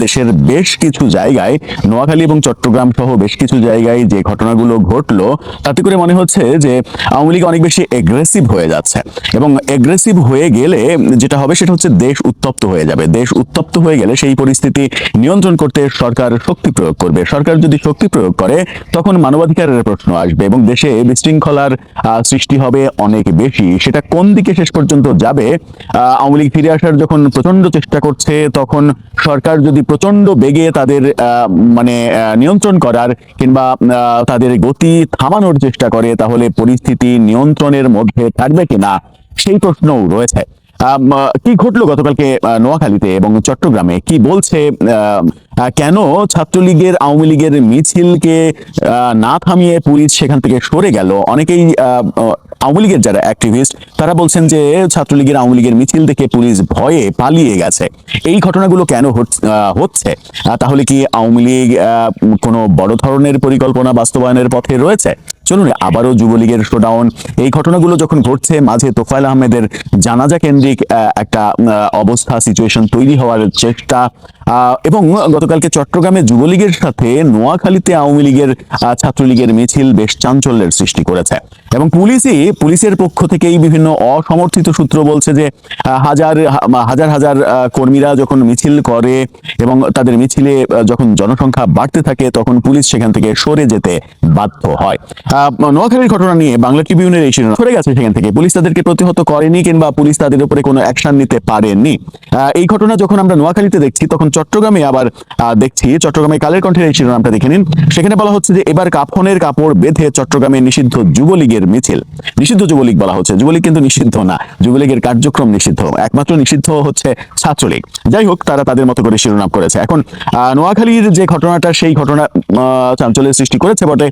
দেশের বেশ কিছু জায়গায়, নোয়াখালী এবং চট্টগ্রাম সহ বেশ কিছু জায়গায় যে ঘটনাগুলো ঘটলো, তাতে করে মনে হচ্ছে যে আওয়ামী লীগ অনেক বেশি এগ্রেসিভ হয়ে যাচ্ছে। এবং এগ্রেসিভ হয়ে গেলে যেটা হবে সেটা হচ্ছে দেশ উত্তপ্ত হয়ে যাবে। দেশ উত্তপ্ত হয়ে গেলে সেই পরিস্থিতি নিয়ন্ত্রণ করতে সরকার শক্তি প্রয়োগ করবে। সরকার যদি শক্তি প্রয়োগ করে তখন মানবাধিকারের প্রশ্ন আসবে এবং দেশে বিশৃঙ্খলার সৃষ্টি হবে অনেক বেশি। সেটা কোন দিকে শেষ পর্যন্ত যাবে? আওয়ামী লীগ ফিরে আসার যখন প্রচন্ড চেষ্টা করছে, তখন সরকার যদি প্রচন্ড বেগে তাদের নিয়ন্ত্রণ করার কিংবা তাদের গতি থামানোর চেষ্টা করে, তাহলে পরিস্থিতি নিয়ন্ত্রণের মধ্যে থাকবে কিনা সেই প্রশ্নও রয়েছে। কি ঘটলো গতকালকে নোয়াখালীতে এবং চট্টগ্রামে? কি বলছে কেন ছাত্রলীগের আওয়ামী লীগের মিছিলকে না থামিয়ে পুলিশ সেখান থেকে সরে গেল? অনেকেই আওয়ামী লীগের যারা অ্যাক্টিভিস্ট তারা বলছেন যে ছাত্রলীগের আওয়ামী লীগের মিছিল দেখে পুলিশ ভয়ে পালিয়ে গেছে। এই ঘটনাগুলো কেন হচ্ছে? তাহলে কি আওয়ামী লীগ কোনো বড় ধরনের পরিকল্পনা বাস্তবায়নের পথে রয়েছে? চলুন আবারও যুবলীগের শোডাউন, এই ঘটনাগুলো যখন ঘটছে, মাঝে তোফায়েল আহমেদের জানাজা কেন্দ্রিক একটা অবস্থা, সিচুয়েশন তৈরি হওয়ার চেষ্টা, এবং গতকালকে চট্টগ্রামে যুবলীগের সাথে নোয়াখালীতে আওয়ামী লীগের ছাত্রলীগের মিছিল বেশ চাঞ্চল্যের সৃষ্টি করেছে। এবং পুলিশের পক্ষ থেকেই বিভিন্ন অসমর্থিত সূত্র বলছে যে হাজার হাজার কর্মীরা যখন মিছিল করে এবং তাদের মিছিলে যখন জনসংখ্যা বাড়তে থাকে, তখন পুলিশ সেখান থেকে সরে যেতে বাধ্য হয়। নোয়াখালীর ঘটনা নিয়ে বাংলা ট্রিবিউনের এই শিরোনাম, সরে গেছে সেখান থেকে, পুলিশ তাদেরকে প্রতিহত করেনি কিংবা পুলিশ তাদের উপরে কোনো অ্যাকশন নিতে পারেনি। এই ঘটনা যখন আমরা নোয়াখালীতে দেখছি, তখন চট্টগ্রামে আবার দেখছি। চট্টগ্রামে কালের কণ্ঠের এই শিরোনামটা দেখে নিন। সেখানে বলা হচ্ছে যে এবার কাফনের কাপড় বেঁধে চট্টগ্রামে নিষিদ্ধ যুবলীগের মিছিল। নিষিদ্ধ যুবলীগ বলা হচ্ছে, যুবলীগ কিন্তু নিষিদ্ধ না, যুবলীগের কার্যক্রম নিষিদ্ধ, একমাত্র নিষিদ্ধ হচ্ছে ছাত্রলীগ। যাই হোক, তারা তাদের মতো করে শিরোনাম করেছে। এখন নোয়াখালীর যে ঘটনাটা, সেই ঘটনা চাঞ্চল্যের সৃষ্টি করেছে বটে।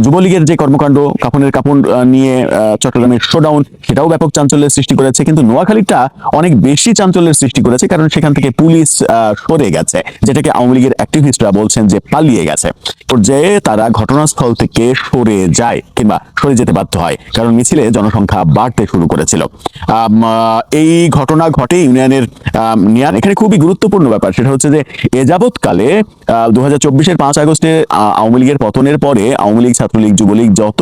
যুবলীগের যে কর্মকাণ্ড, কাফনের কাপড় নিয়ে চট্টগ্রামের শোডাউন, সেটাও ব্যাপক চাঞ্চল্যের সৃষ্টি করেছে। কিন্তু নোয়াখালীটা অনেক বেশি চাঞ্চল্যের সৃষ্টি করেছে, কারণ সেখান থেকে পুলিশ সরে গেছে, যেটাকে আওয়ামী লীগের অ্যাক্টিভিস্টরা বলছেন যে পালিয়ে গেছে। পর্যায়ে তারা ঘটনাস্থল থেকে সরে যায় কিংবা সরে যেতে বাধ্য হয়, কারণ মিছিলে জনসংখ্যা বাড়তে শুরু করেছিল। এই ঘটনা ঘটে ইউনিয়নের এখানে খুবই গুরুত্বপূর্ণ ব্যাপার সেটা হচ্ছে যে এ যাবৎকালে 2024-এর 5 আগস্টে আওয়ামী লীগের পতনের পরে আওয়ামী লীগ, ছাত্রলীগ, যুবলীগ যত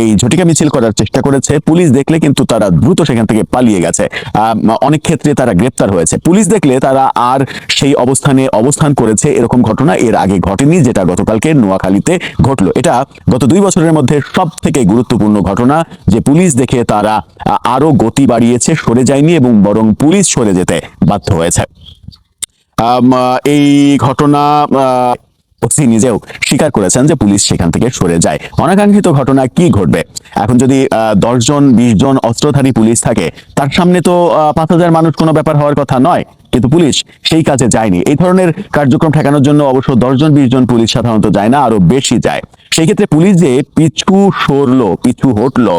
এই ঝটিকা মিছিল করার চেষ্টা করেছে, পুলিশ দেখলে কিন্তু তারা দ্রুত সেখান থেকে পালিয়ে গেছে। অনেক ক্ষেত্রে তারা গ্রেপ্তার হয়েছে। পুলিশ দেখলে তারা আর সেই অবস্থান করেছে, এরকম ঘটনা এর আগে ঘটেনি, যেটা গতকালকে নোয়াখালীতে ঘটলো। এটা গত 2 বছরের মধ্যে সব থেকে গুরুত্বপূর্ণ ঘটনা, যে পুলিশ দেখে তারা আরো গতি বাড়িয়েছে, সরে যায়নি এবং বরং পুলিশ সরে যেতে বাধ্য হয়েছে। এই ঘটনা ওসি নিজেও স্বীকার করেছেন যে পুলিশ সেখান থেকে সরে যায়। অনাকাঙ্ক্ষিত ঘটনা কি ঘটবে? এখন যদি 10 জন 20 জন অস্ত্রধারী পুলিশ থাকে, তার সামনে তো 5000 মানুষ কোনো ব্যাপার হওয়ার কথা নয়, কিন্তু পুলিশ সেই কাজে যায়নি। এই ধরনের কার্যক্রম ঠেকানোর জন্য অবশ্য 10 জন 20 জন পুলিশ সাধারণত যায় না, আরো বেশি যায়। সেই ক্ষেত্রে পুলিশ যে পিছু হটলো,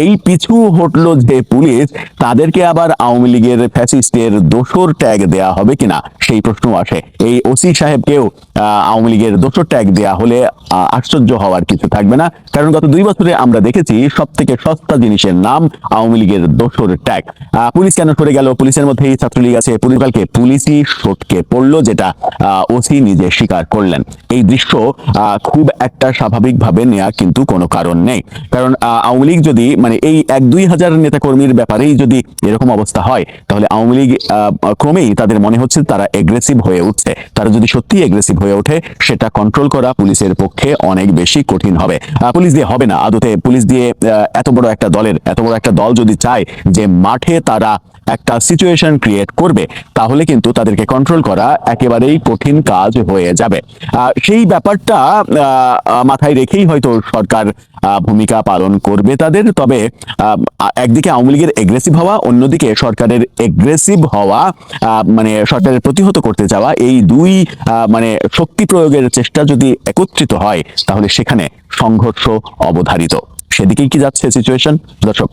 এই পিছু হটলো যে পুলিশ, তাদেরকে আবার আওয়ামী লীগের ফ্যাসিস্টের দোসর ট্যাগ দেয়া হবে কিনা সেই প্রশ্ন আসে। এই ওসি সাহেবকেও আওয়ামী লীগের দোসর ট্যাগ দেয়া হলে আশ্চর্য হওয়ার কিছু থাকবে না, কারণ গত 2 বছরে আমরা দেখেছি সব থেকে সস্তা জিনিসের নাম আওয়ামী লীগের দোসর ট্যাগ। পুলিশ কেন সরে গেল? পুলিশের মধ্যেই ছাত্রলীগ আছে। কালকে পুলিশই সটকে পড়লো, যেটা ওসি নিজে স্বীকার করলেন। এই দৃশ্য খুব একটা স্বাভাবিকভাবে নেওয়া কিন্তু কোনো কারণ নেই, কারণ আওয়ামী লীগ যদি এই 1-2 হাজার নেতাকর্মীর ব্যাপারেই যদি এরকম অবস্থা হয়, তাহলে আওয়ামী লীগ ক্রমেই তাদের মনে হচ্ছে তারা এগ্রেসিভ হয়ে উঠছে। তারা যদি সত্যি এগ্রেসিভ হয়ে ওঠে, সেটা কন্ট্রোল করা পুলিশের পক্ষে অনেক বেশি কঠিন হবে। পুলিশ দিয়ে হবে না আদতে। পুলিশ দিয়ে এত বড় একটা দল যদি চায় যে মাঠে তারা একটা সিচুয়েশন ক্রিয়েট করবে, তাহলে কিন্তু তাদেরকে কন্ট্রোল করা একেবারেই কঠিন কাজ হয়ে যাবে। সেই ব্যাপারটা মাথায় রেখেই হয়তো সরকার ভূমিকা পালন করবে তাদের। তবে একদিকে আওয়ামী লীগের এগ্রেসিভ হওয়া, অন্যদিকে সরকারের এগ্রেসিভ হওয়া, সরকারের প্রতিহত করতে যাওয়া, এই দুই শক্তি প্রয়োগের চেষ্টা যদি একত্রিত হয়, তাহলে সেখানে সংঘর্ষ অবধারিত। সেদিকেই কি যাচ্ছে সিচুয়েশন, দর্শক?